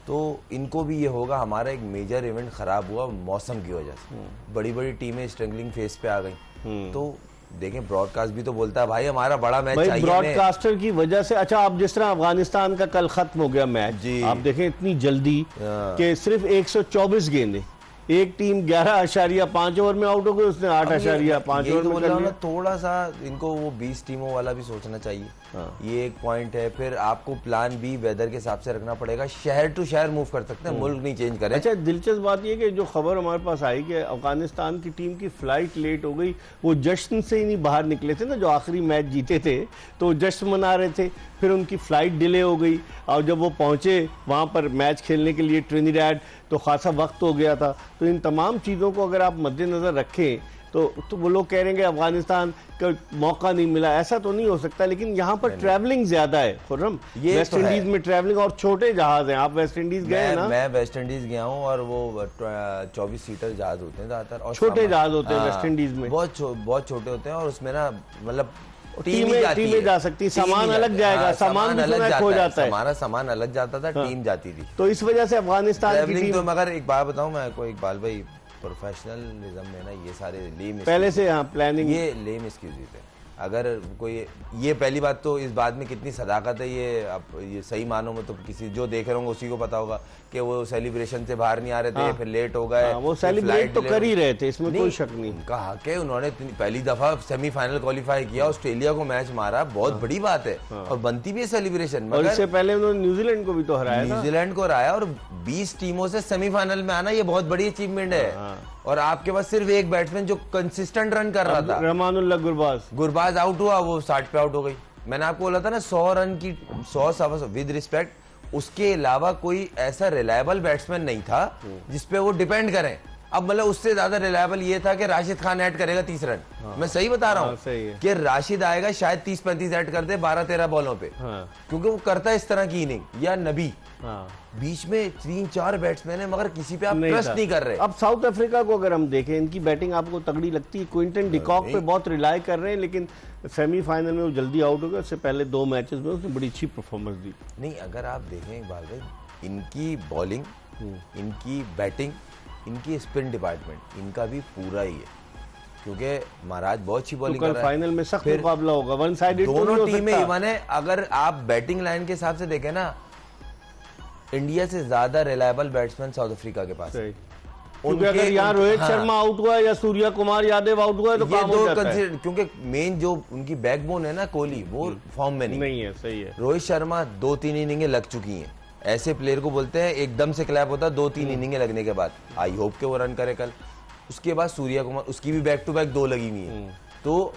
तो इनको भी ये होगा हमारा एक मेजर इवेंट खराब हुआ मौसम की वजह से, बड़ी बड़ी टीमें स्ट्रगलिंग फेज पे आ गई। तो देखें ब्रॉडकास्ट भी तो बोलता है भाई हमारा बड़ा मैच चाहिए, ब्रॉडकास्टर की वजह से। अच्छा, आप जिस तरह अफगानिस्तान का कल खत्म हो गया मैच, आप देखें इतनी जल्दी कि सिर्फ 124 गेंदें, एक टीम 11.5 ओवर में आउट हो गई, उसने 8.5 ओवर में कर लिया। थोड़ा सा इनको वो 20 टीमों वाला भी सोचना चाहिए। ये एक पॉइंट है। फिर आपको प्लान बी वेदर के हिसाब से रखना पड़ेगा। शहर टू शहर मूव कर सकते हैं, मुल्क नहीं चेंज करें। अच्छा, दिलचस्प बात ये कि जो खबर हमारे पास आई कि अफगानिस्तान की टीम की फ्लाइट लेट हो गई, वो जश्न से ही नहीं बाहर निकले थे ना, जो आखिरी मैच जीते थे तो जश्न मना रहे थे, फिर उनकी फ्लाइट डिले हो गई और जब वो पहुंचे वहां पर मैच खेलने के लिए ट्रिनिडाड, तो खासा वक्त हो गया था। तो इन तमाम चीज़ों को अगर आप मद्देनज़र रखें तो वो लोग कह रहे हैं कि अफगानिस्तान का मौका नहीं मिला, ऐसा तो नहीं हो सकता। लेकिन यहाँ पर ट्रैवलिंग ज्यादा है खुर्रम, वेस्ट इंडीज में ट्रैवलिंग और छोटे जहाज हैं। आप वेस्ट इंडीज गए ना? मैं वेस्ट इंडीज गया हूँ और वो 24 सीटर जहाज होते हैं ज्यादातर, और छोटे जहाज होते हैं वेस्ट इंडीज में, बहुत छोटे होते हैं और उसमें ना मतलब टीमें जा सकती, सामान अलग जाएगा, सामान अलग हो जाता है। हमारा सामान अलग जाता था, टीम जाती थी। तो इस वजह से अफगानिस्तान की टीम तो, मगर एक बात बताऊं मैं आपको इकबाल भाई, प्रोफेशनलिज्म में ना ये सारे लेम पहले से प्लानिंग, ये लेम एक्सक्यूजेस है। अगर कोई ये पहली बात तो इस बात में कितनी सदाकत है, ये सही मानो में तो किसी जो देख रहे होंगे उसी को पता होगा कि वो सेलिब्रेशन से बाहर नहीं आ रहे थे, फिर लेट हो गए। वो सेलिब्रेट तो कर ही रहे थे, इसमें कोई शक नहीं। उनका हक है, उन्होंने पहली दफा सेमीफाइनल क्वालिफाई किया, ऑस्ट्रेलिया को मैच मारा, बहुत बड़ी बात है और बनती भी है सेलिब्रेशन। और इससे पहले उन्होंने न्यूजीलैंड को भी तो हराया, न्यूजीलैंड को हराया और 20 टीमों से सेमीफाइनल में आना ये बहुत बड़ी अचीवमेंट है। और आपके पास सिर्फ एक बैट्समैन जो कंसिस्टेंट रन कर रहा था, रहमानुल्लाह गुरबाज आउट हुआ, वो 60 पे आउट हो गई। मैंने आपको बोला था ना 100 रन की 100 विद रिस्पेक्ट, उसके अलावा कोई ऐसा रिलायबल बैट्समैन नहीं था जिसपे वो डिपेंड करें। अब मतलब उससे ज्यादा रिलायबल ये था कि राशिद खान ऐड करेगा 30 रन। मैं सही बता रहा हूँ कि राशिद आएगा शायद 30-35 ऐड कर दे 12-13 बॉलों पे, क्योंकि वो करता है इस तरह की इनिंग। या नबी, बीच में 3-4 बैट्समैन है मगर किसी पे आप ट्रस्ट नहीं कर रहे। अब साउथ अफ्रीका को अगर हम देखें, इनकी बैटिंग आपको तगड़ी लगती है, क्विंटन डिकॉक पे बहुत रिलाई कर रहे हैं, लेकिन सेमीफाइनल में वो जल्दी आउट हो गया। उससे पहले 2 मैचेस में उसने बड़ी अच्छी परफॉर्मेंस दी। नहीं, अगर आप देखें इकबाल भाई, इनकी बॉलिंग, इनकी बैटिंग, इनकी स्पिन डिपार्टमेंट, इनका भी पूरा ही है, क्योंकि महाराज बहुत अच्छी बॉलिंग कर रहा है। फाइनल में सख्त मुकाबला होगा, वन साइडेड दोनों टीमें इवन है। अगर आप बैटिंग लाइन के हिसाब से देखें ना, इंडिया से ज्यादा रिलायबल बैट्समैन साउथ अफ्रीका के पास है। अगर यहाँ रोहित शर्मा आउट हुआ या सूर्य कुमार यादव आउट हुआ तो काम हो जाता है। क्योंकि मेन जो उनकी बैकबोन है ना कोहली, वो फॉर्म में नहीं है। सही है। रोहित शर्मा 2-3 इनिंगें लग चुकी हैं। ऐसे प्लेयर को बोलते हैं एकदम से क्लैप होता है 2-3 इनिंगें लगने के बाद। आई होप के वो रन करे कल। उसके बाद सूर्य कुमार, उसकी भी बैक टू बैक 2 लगी हुई है। तो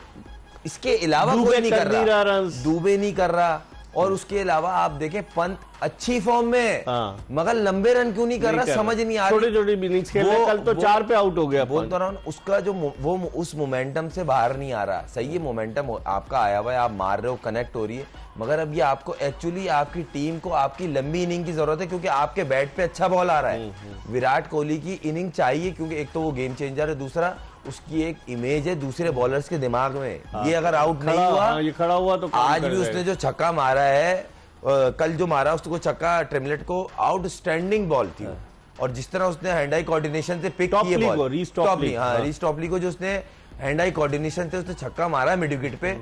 इसके अलावा कोई नहीं कर रहा, दुबे नहीं कर रहा। और उसके अलावा आप देखें पंत अच्छी फॉर्म में, मगर लंबे रन क्यों नहीं कर रहा, समझ नहीं आ रही। छोटे-छोटे इनिंग्स खेल रहे, कल तो 4 पे आउट हो गया। बोलता रहा हूं, उसका जो वो उस मोमेंटम से बाहर नहीं आ रहा। सही है, मोमेंटम आपका आया हुआ है, आप मार रहे हो, कनेक्ट हो रही है, मगर अब ये आपको एक्चुअली आपकी टीम को आपकी लंबी इनिंग की जरूरत है, क्योंकि आपके बैट पे अच्छा बॉल आ रहा है। विराट कोहली की इनिंग चाहिए, क्योंकि एक तो वो गेम चेंजर है, दूसरा उसकी एक इमेज है दूसरे बॉलर्स के दिमाग में। ये अगर आउट नहीं हुआ, ये खड़ा हुआ तो काम आज कर भी रहा है। उसने जो छक्का मारा है, कल जो मारा उसको छक्का ट्रिमलेट को, आउटस्टैंडिंग बॉल थी। और जिस तरह उसने हैंड आई कोऑर्डिनेशन से पिक किए बॉल, रीस टॉपली को जो उसने हैंड आई कोऑर्डिनेशन से उसने छक्का मारा मिड विकेट पे,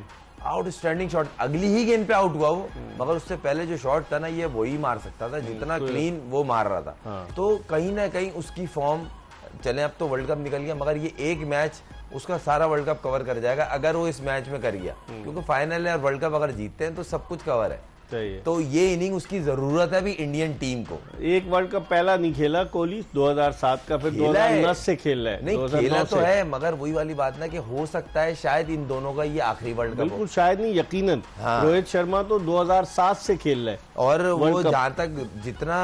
आउटस्टैंडिंग शॉट। अगली ही गेंद पे आउट हुआ वो, मगर उससे पहले जो शॉट था ना, ये वही मार सकता था जितना क्लीन वो मार रहा था। तो कहीं ना कहीं उसकी फॉर्म, चले अब तो वर्ल्ड कप निकल गया, मगर ये एक मैच उसका सारा वर्ल्ड कप कवर कर जाएगा अगर वो इस मैच में कर गया, क्योंकि फाइनल है और वर्ल्ड कप अगर जीतते हैं तो सब कुछ कवर है। तो ये इनिंग उसकी जरूरत है अभी इंडियन टीम को। एक वर्ल्ड कप पहला नहीं खेला कोहली, 2007 का, फिर 2010 से खेल रहा है। नहीं खेला तो है, मगर वही वाली बात ना कि हो सकता है शायद इन दोनों का ये आखिरी वर्ल्ड कप हो। बिल्कुल शायद नहीं, यकीनन। रोहित शर्मा तो 2007 से खेल रहा है, और वो जहां तक जितना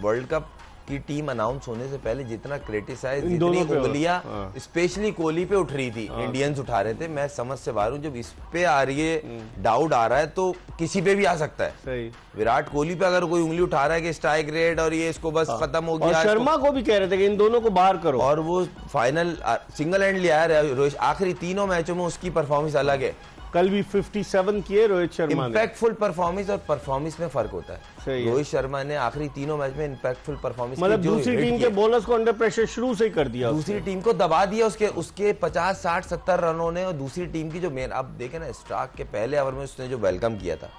वर्ल्ड कप की टीम अनाउंस होने से पहले जितना क्रिटिसाइज, जितनी उंगलियां स्पेशली कोहली पे उठ रही थी, इंडियंस उठा रहे थे, मैं समझ से बाहर हूं। जब इस पे आ रही है, डाउट आ रहा है, तो किसी पे भी आ सकता है। सही। विराट कोहली पे अगर कोई उंगली उठा रहा है कि स्ट्राइक रेट और ये इसको बस खत्म हो गया, और शर्मा को भी कह रहे थे कि इन दोनों को बाहर करो, और वो फाइनल सिंगल हैंड ले आया रोहित। आखिरी तीनों मैचों में उसकी परफॉर्मेंस अलग है। कल भी 57 किए रोहित शर्मा ने। इम्पैक्टफुल परफॉर्मेंस और परफॉर्मेंस में फर्क होता है। रोहित शर्मा ने आखिरी तीनों मैच में इम्पैक्टफुल परफॉर्मेंस, मतलब दूसरी टीम के बॉलर्स को अंडर प्रेशर शुरू से ही कर दिया, दूसरी टीम को दबा दिया। उसके 50, 60, 70 रनों ने, और दूसरी टीम की जो मेन, अब देखे ना, स्टार्क के पहले ओवर में उसने जो वेलकम किया था,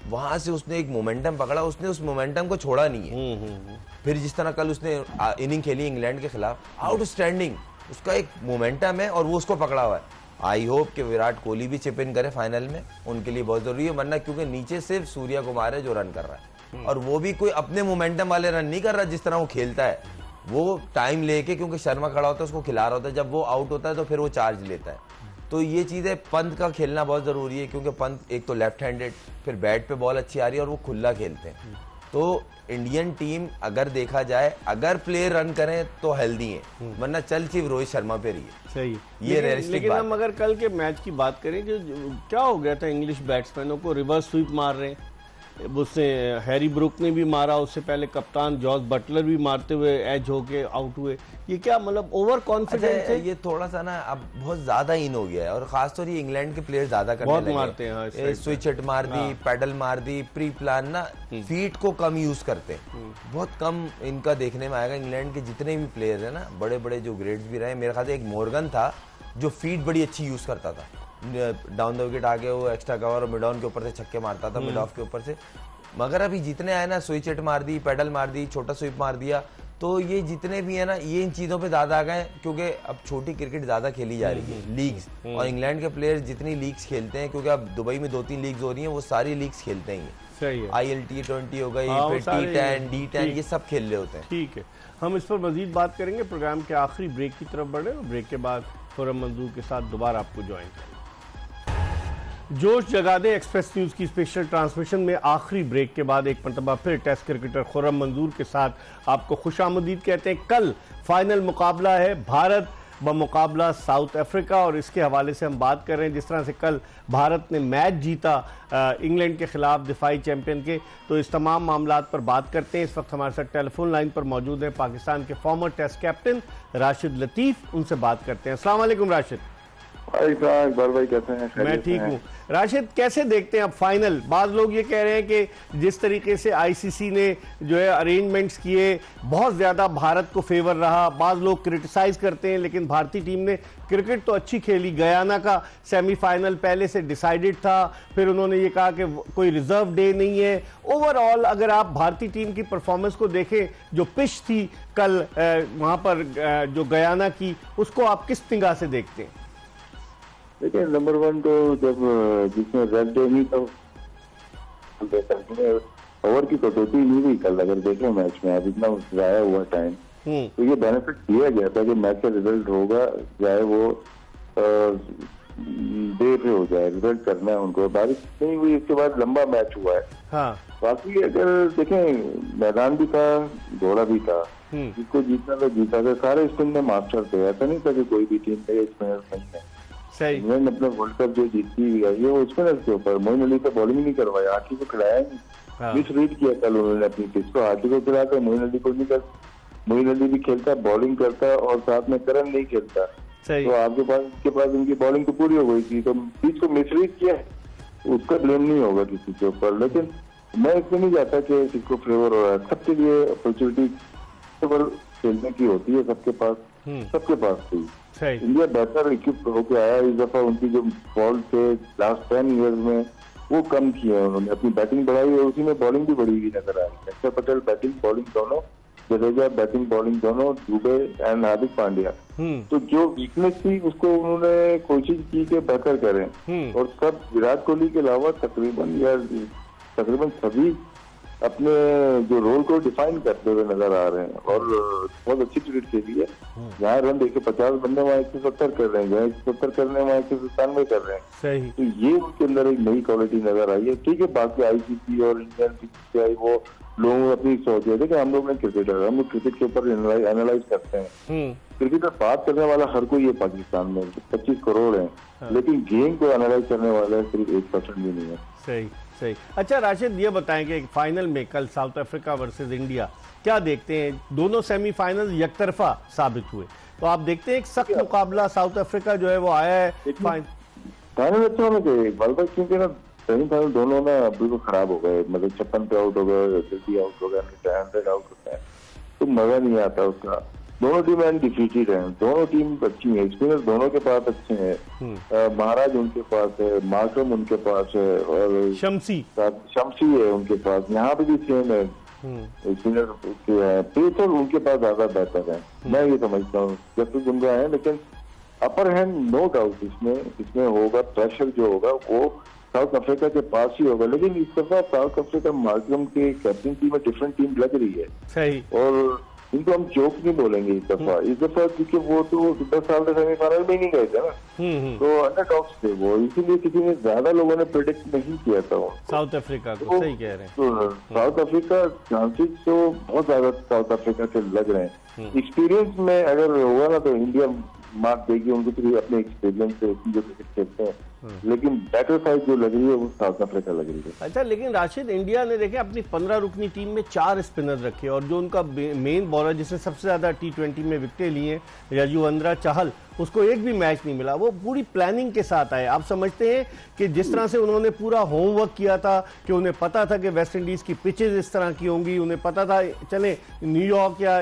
वहां से उसने एक मोमेंटम पकड़ा, उसने उस मोमेंटम को छोड़ा नहीं है। फिर जिस तरह कल उसने इनिंग खेली इंग्लैंड के खिलाफ, आउटस्टैंडिंग, उसका एक मोमेंटम है और वो उसको पकड़ा हुआ है। आई होप कि विराट कोहली भी चिप इन करे फाइनल में, उनके लिए बहुत जरूरी है, वरना क्योंकि नीचे सिर्फ सूर्या कुमार है जो रन कर रहा है, और वो भी कोई अपने मोमेंटम वाले रन नहीं कर रहा। जिस तरह वो खेलता है, वो टाइम लेके, क्योंकि शर्मा खड़ा होता है उसको खिला रहा होता है, जब वो आउट होता है तो फिर वो चार्ज लेता है। तो ये चीज़ें पंत का खेलना बहुत जरूरी है, क्योंकि पंत एक तो लेफ्ट हैंडेड, फिर बैट पे बॉल अच्छी आ रही है और वो खुला खेलते हैं। तो इंडियन टीम अगर देखा जाए, अगर प्लेयर रन करें तो हेल्दी है, वरना चल सिर्फ रोहित शर्मा पे रही है। सही। ये रियलिस्टिक लेकिन बात। हम अगर कल के मैच की बात करें, जो क्या हो गया था, इंग्लिश बैट्समैनों को रिवर्स स्वीप मार रहे हैं। उससे हैरी ब्रुक ने भी मारा, उससे पहले कप्तान जॉस बटलर भी मारते हुए एज होके आउट हुए। ये क्या मतलब ओवर कॉन्फिडेंस है? ये थोड़ा सा ना अब बहुत ज्यादा इन हो गया है, और खासतौर ये इंग्लैंड के प्लेयर ज्यादा करने लगे, मारते हैं। स्विच हिट मार दी, पैडल मार दी, प्री प्लान ना, फीट को कम यूज करते हैं, बहुत कम इनका देखने में आएगा। इंग्लैंड के जितने भी प्लेयर है ना, बड़े बड़े जो ग्रेड्स भी रहे, मेरे ख्याल से एक मॉर्गन था जो फीट बड़ी अच्छी यूज करता था, डाउन द विकेट आगे वो एक्स्ट्रा कवर और मिड ऑन के ऊपर से छक्के मारता था, मिड ऑफ के ऊपर से। मगर अभी जितने आए ना, स्विच हिट मार दी, पैडल मार दी, छोटा स्वीप मार दिया, तो ये जितने भी है ना, ये इन चीजों पे ज्यादा आ गए, क्योंकि अब छोटी क्रिकेट ज्यादा खेली जा रही है, लीग्स। और इंग्लैंड के प्लेयर्स जितनी लीग्स खेलते हैं, क्योंकि अब दुबई में 2-3 लीग्स हो रही हैं, वो सारी लीग्स खेलते हैं। सही है। IL T20 हो गई, फिर T10, D10, ये सब खेल रहे होते हैं। ठीक है, हम इस पर मजीद बात करेंगे। प्रोग्राम के आखिरी ब्रेक की तरफ बढ़े, और ब्रेक के बाद खुर्रम मंजूर के साथ दोबारा आपको ज्वाइन करें। जोश जगा दे एक्सप्रेस न्यूज की स्पेशल ट्रांसमिशन में आखिरी ब्रेक के बाद एक मरतबा फिर टेस्ट क्रिकेटर खुर्रम मंजूर के साथ आपको खुशामदीद कहते हैं। कल फाइनल मुकाबला है भारत बमुकाबला साउथ अफ्रीका, और इसके हवाले से हम बात कर रहे हैं। जिस तरह से कल भारत ने मैच जीता इंग्लैंड के खिलाफ, दिफाई चैंपियन के, तो इस तमाम मामलात पर बात करते हैं। इस वक्त हमारे साथ टेलीफोन लाइन पर मौजूद है पाकिस्तान के फॉर्मर टेस्ट कैप्टन राशिद लतीफ़, उनसे बात करते हैं। अस्सलाम वालेकुम राशिद। इकबाल भाई कैसे हैं? मैं ठीक हूँ। राशिद, कैसे देखते हैं अब फाइनल? बाद लोग ये कह रहे हैं कि जिस तरीके से आईसीसी ने जो है अरेंजमेंट्स किए, बहुत ज़्यादा भारत को फेवर रहा। बाद लोग क्रिटिसाइज करते हैं, लेकिन भारतीय टीम ने क्रिकेट तो अच्छी खेली। गयाना का सेमीफाइनल पहले से डिसाइडेड था, फिर उन्होंने ये कहा कि कोई रिजर्व डे नहीं है। ओवरऑल अगर आप भारतीय टीम की परफॉर्मेंस को देखें, जो पिच थी कल वहाँ पर जो गयाना की, उसको आप किस निगाह से देखते हैं? देखिए, नंबर वन तो जब जिसमें रेड डे नहीं तो ओवर की कटौती नहीं हुई कल। अगर देखें मैच में अब इतना जाया हुआ टाइम, तो ये बेनिफिट दिया गया था कि मैच का रिजल्ट होगा, चाहे वो डे पे हो जाए, रिजल्ट करना है उनको। बारिश नहीं हुई, इसके बाद लंबा मैच हुआ है। हाँ। बाकी अगर देखें, मैदान भी था, घोड़ा भी था, जिसको जीतना था जीता था। सारे स्पिन में मास्टर थे, ऐसा नहीं था कि कोई भी टीम में स्पिनर नहीं है। सही। इंग्लैंड अपना वर्ल्ड कप जो जीतती हुई आई है वो स्पिनर के ऊपर, मोइन अली से बॉलिंग नहीं करवाया, हार्टी को खिलाया नहीं। हाँ। मिस रीड किया कल उन्होंने अपनी पिच को, हार्टी को खिलाकर मोइन अली को नहीं कर, मोइन अली भी खेलता, बॉलिंग करता और साथ में करन नहीं खेलता, सही। तो आपके पास उनकी बॉलिंग तो पूरी हो गई थी, तो पिच को मिस रीड किया, उसका ब्लेम नहीं होगा किसी के ऊपर। लेकिन मैं इसमें नहीं जाता कि किसको फेवर हो रहा है, सबके लिए अपॉर्चुनिटी खेलने की होती है, सबके पास थी। सही। इंडिया बेहतर इक्विप होके आया इस दफा, उनकी जो बॉल थे लास्ट 10 ईयर्स में वो कम किए उन्होंने, अपनी बैटिंग बढ़ाई है, उसी में बॉलिंग भी बढ़ी हुई नजर आ रही है। अक्षर पटेल बैटिंग बॉलिंग दोनों, जडेजा बैटिंग बॉलिंग दोनों, दुबे एंड हार्दिक पांड्या, तो जो वीकनेस थी उसको उन्होंने कोशिश की कि बेहतर करें, और सब विराट कोहली के अलावा तकरीबन सभी अपने जो रोल को डिफाइन करते हुए नजर आ रहे हैं, और बहुत अच्छी क्रिकेट खेली है। जहाँ रन 150 बनने वहाँ 170 कर रहे हैं, जहाँ 170 करने वहाँ 197 कर रहे हैं। सही। तो ये उनके अंदर एक नई क्वालिटी नजर आई है। ठीक है, बाकी आईसीसी और इंडियन PCI वो लोग अपनी सोच है कि हम लोग ने क्रिकेटर, हम लोग क्रिकेट के ऊपर एनालाइज करते हैं। क्रिकेटर बात करने वाला हर कोई है पाकिस्तान में, 25 करोड़ है, लेकिन गेम को एनालाइज करने वाला सिर्फ 1% भी नहीं है। सही सही। अच्छा राशिद, ये बताएं कि फाइनल में कल साउथ अफ्रीका वर्सेस इंडिया क्या देखते हैं? दोनों सेमीफाइनल यकतरफा साबित हुए, तो आप देखते हैं एक सख्त मुकाबला, साउथ अफ्रीका जो है वो आया है फाइनल अच्छा होना चाहिए बल्कि, क्योंकि ना सेमीफाइनल दोनों ना बिल्कुल खराब हो गए, मतलब 56 पे आउट हो गए, जल्दी आउट हो गए, 100 आउट हो गए, तो मजा नहीं आता उसका। दोनों टीम अनडिफीटेड हैं, दोनों टीम अच्छी हैं, स्पिनर दोनों के पास अच्छे हैं, महाराज उनके पास है, मार्करम उनके पास है, और शमसी है उनके पास, यहाँ पे भी सेम है, स्पिनर पेसर उनके पास ज्यादा बेहतर है, मैं ये समझता हूँ। जसप्रीत बुमराह है, लेकिन अपर हैंड नो डाउट इसमें होगा, प्रेशर जो होगा वो साउथ अफ्रीका के पास ही होगा। लेकिन इस दफा साउथ अफ्रीका मार्करम के कैप्टनसी में डिफरेंट टीम लग रही है। सही। और इनको हम जोक नहीं बोलेंगे इस दफा क्योंकि वो तो 10 साल तक सेमीफाइनल में नहीं गए थे ना, तो अंडरडॉग्स थे वो, इसीलिए किसी ने ज्यादा लोगों ने प्रेडिक्ट नहीं किया था वो साउथ अफ्रीका को। सही कह रहे हैं। तो साउथ अफ्रीका चांसेस तो बहुत ज्यादा साउथ अफ्रीका से लग रहे हैं। एक्सपीरियंस में अगर होगा ना तो इंडिया मार्क देगी उनको, तो अपने एक्सपीरियंस से जो क्रिकेट खेलते हैं, लेकिन बैटर साइड जो लग रही है वो साउथ अफ्रीका लग रही है। अच्छा, लेकिन राशिद, इंडिया ने देखे अपनी 15 रुकनी टीम में 4 स्पिनर रखे, और जो उनका मेन बॉलर जिसने सबसे ज्यादा T20 में विकेटें ली हैं, यजुवेंद्र चहल, उसको एक भी मैच नहीं मिला। वो पूरी प्लानिंग के साथ आए। आप समझते हैं कि जिस तरह से उन्होंने पूरा होमवर्क किया था, कि उन्हें पता था कि वेस्ट इंडीज की पिचेज इस तरह की होंगी, उन्हें पता था, चले न्यूयॉर्क या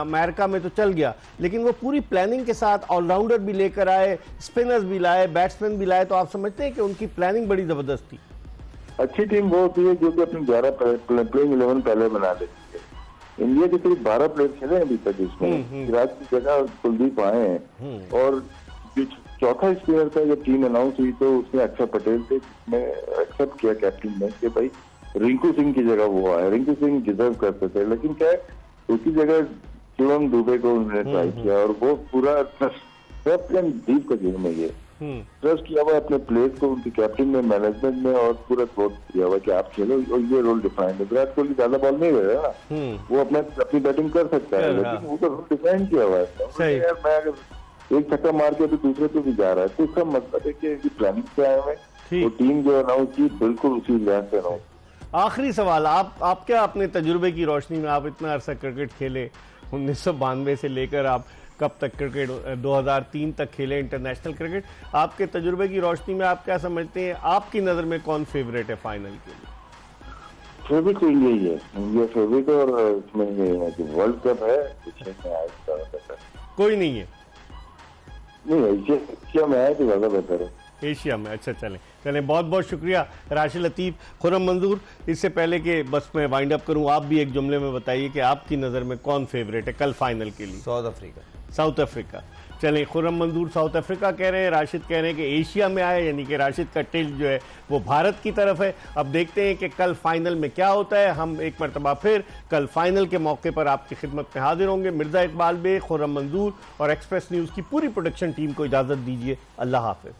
अमेरिका में तो चल गया, लेकिन वो पूरी प्लानिंग के साथ ऑलराउंडर भी लेकर आए, स्पिनर्स भी लाए, बैट्समैन भी लाए, तो आप समझते हैं कि उनकी प्लानिंग बड़ी जबरदस्त थी? अच्छी टीम वो होती है जो कि अपनी 11 प्लेइंग 11 पहले बना देती है। इंडिया के सिर्फ 12 प्लेयर खेले अभी तक इसमें, सिराज की जगह कुलदीप आए हैं, और जो चौथा स्पिनर का जब टीम अनाउंस हुई तो उसमें अक्षर पटेल थे, जिसमें एक्सेप्ट किया कैप्टन ने कि भाई रिंकू सिंह की जगह वो आए। रिंकू सिंह डिजर्व करते थे, लेकिन क्या है उसकी जगह शिवम दुबे को उन्होंने ट्राई किया, और वो पूरा ट्रस्ट एंड डीप का गेम है ये, ट्रस्ट किया हुआ अपने प्लेयर्स को, उनके कैप्टन में, मैनेजमेंट में, और पूरा कोच किया हुआ कि आप खेलो, और ये रोल डिफाइंड है। विराट कोहली ज्यादा बॉल नहीं रहा ना, वो अपनी बैटिंग कर सकता है, लेकिन वो तो रोल डिफाइंड किया हुआ है। यार मैं अगर एक छक्का मार के तो दूसरे पे भी जा रहा है, तो इसका मतलब है कि प्लानिंग से आए हुए, वो टीम जो अनाउंस की बिल्कुल उसी लिहाज से अनाउंस। आखिरी सवाल, आप क्या अपने तजुर्बे की रोशनी में, आप इतना अरसा क्रिकेट खेले, 1992 से लेकर आप कब तक क्रिकेट 2003 तक खेले इंटरनेशनल क्रिकेट, आपके तजुर्बे की रोशनी में आप क्या समझते हैं, आपकी नज़र में कौन फेवरेट है फाइनल के लिए? फेवरेट तो इंडिया ही है, इंडिया फेवरेट, और इसमें वर्ल्ड कप है, कोई नहीं है? नहीं, एशिया में आए तो ज्यादा बेहतर है, एशिया में। अच्छा, चलें, बहुत बहुत शुक्रिया राशिद लतीफ़, खुर्रम मंजूर। इससे पहले कि बस मैं वाइंड अप करूं, आप भी एक जुमले में बताइए कि आपकी नज़र में कौन फेवरेट है कल फाइनल के लिए? South Africa. चलें, खुर्रम मंजूर साउथ अफ्रीका कह रहे हैं, राशिद कह रहे हैं कि एशिया में आए, यानी कि राशिद का टिल्ट जो है वो भारत की तरफ है। अब देखते हैं कि कल फाइनल में क्या होता है। हम एक मरतबा फिर कल फाइनल के मौके पर आपकी खिदमत में हाजिर होंगे। मिर्ज़ा इकबाल बेग, खुर्रम मंजूर और एक्सप्रेस न्यूज़ की पूरी प्रोडक्शन टीम को इजाज़त दीजिए। अल्लाह हाफ़िज़।